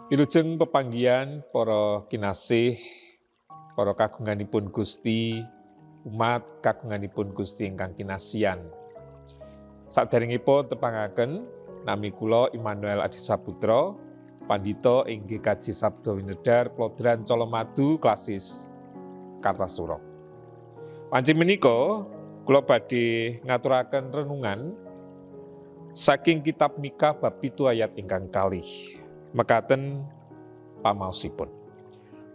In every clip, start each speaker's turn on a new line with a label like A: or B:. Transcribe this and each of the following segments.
A: Wilujeng pepanggihan para kinasih, para kagunganipun Gusti, umat kagunganipun Gusti ingkang kinasihan. Saderengipun tepangaken nami kula Immanuel Adi Saputra, pandhita ing GKJ Sabda Winedhar Plodran Colomadu Klasis Kartasura. Wanci menika kula badhe ngaturaken renungan saking kitab Mika bab 7 ayat ingkang kalih. Mekaten pamaosipun.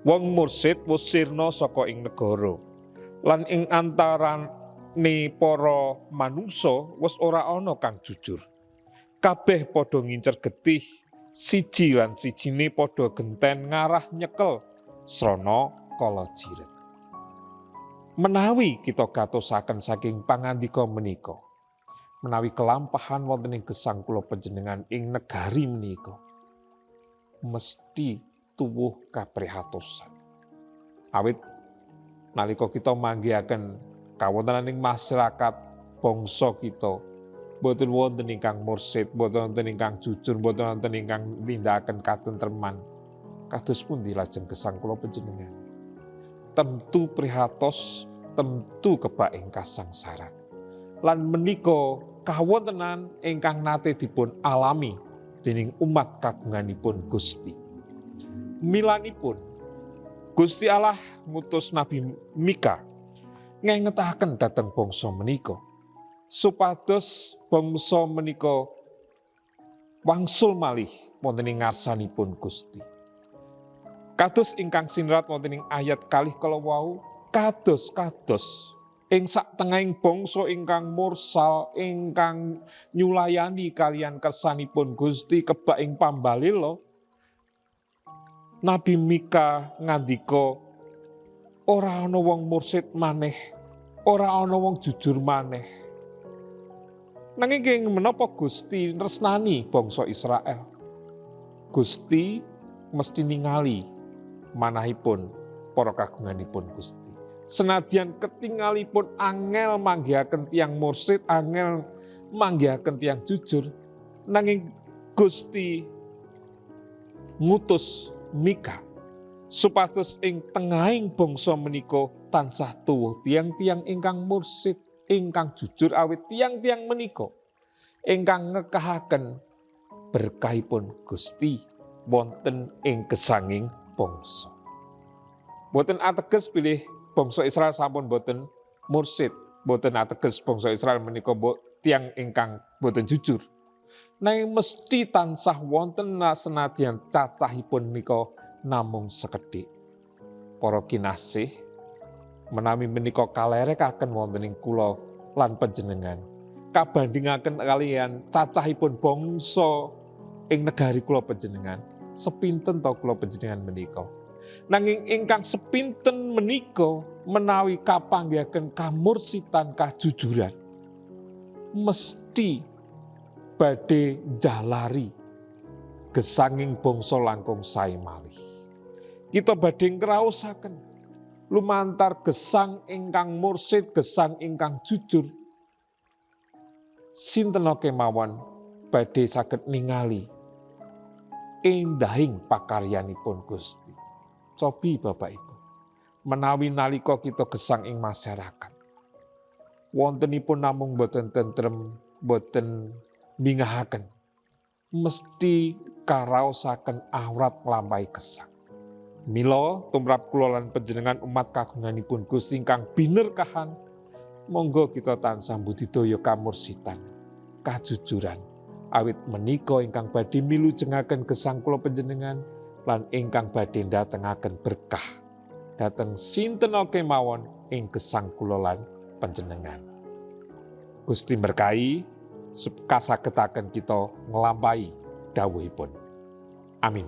A: Wong mursid wis sirna saka ing negara, lan ing antarane para manungsa wis ora ana kang jujur. Kabeh padha ngincer getih, siji lan sijine padha genten ngarah nyekel srana kala jiret. Menawi kita gatosaken saking pangandika menika, menawi kelampahan wonten ing gesang kula panjenengan ing negari menika, mesti tuwuh kaprihatosan. Awit nalika kita manggihaken kawontenan ing masyarakat bangsa kita, boten wonten ingkang mursid, boten wonten ingkang jujur, boten wonten ingkang nindakaken katentreman, kados pundi lajeng gesang kula panjenengan? Tentu prihatos, tentu kebak ing kasangsaran. Lan menika kawontenan ingkang nate dipun alami dening umat kagunganipun Gusti. Milanipun Gusti Allah ngutus Nabi Mika ngengetaken dhateng bangsa menika supados bangsa menika wangsul malih wonten ing ngarsanipun Gusti. Kados ingkang sinrat wonten ing ayat kalih kala wau, kados ing saktengahing bangsa ingkang mursal, ingkang nyulayani kalian kersanipun Gusti kebak ing pambalela, Nabi Mika ngandika, ora ana wong mursid maneh, ora ana wong jujur maneh. Nanging kenging menapa Gusti nresnani bangsa Israel? Gusti mesti ningali manahipun para kagunganipun Gusti. Senadyan ketingalipun angel manggihaken tiyang mursid, angel manggihaken tiyang jujur, nanging Gusti ngutus Mika supados ing tengahing bangsa menika tansah tuwuh tiyang-tiyang ingkang mursid, ingkang jujur, awit tiyang-tiyang menika ingkang ngekahaken berkahipun Gusti wonten ing gesanging bangsa. Boten ateges pilih bangsa Israel sampun boten mursid, boten ateges bangsa Israel menika tiyang ingkang boten jujur. Nanging mesti tansah wonten senadyan cacahipun menika namung sekedhik. Para kinasih, menawi menika kalerekaken wonten ing kula lan panjenengan, kabandhingaken kalian cacahipun bangsa ing negari kula panjenengan, sepinten ta kula panjenengan menika? Nanging ingkang sepinten menika menawi kapanggihaken kamursitan kajujuran, mesti badhe jalari gesanging bangsa langkung sae malih. Kita badhe ngraosaken lumantar gesang ingkang mursid, gesang ingkang jujur, sinten kemawon badhe saged ningali endahing pakaryanipun Gusti. Cobi Bapak Ibu, menawi nalika kita gesang ing masyarakat, wontenipun namung boten tentrem, boten mingahaken, mesti karaosaken awrat nglampahi gesang. Mila tumrap kula lan panjenengan umat kagunganipun Gusti ingkang binerkahan, monggo kita tansah budidaya kamursitan, kajujuran, awit menika ingkang badhe milujengaken gesang kula panjenengan lan ingkang badhe ndatengaken berkah dhateng sinten kemawon ing gesang kula lan panjenengan. Gusti berkahi kasagetaken kita nglampahi dawuhipun. Amin.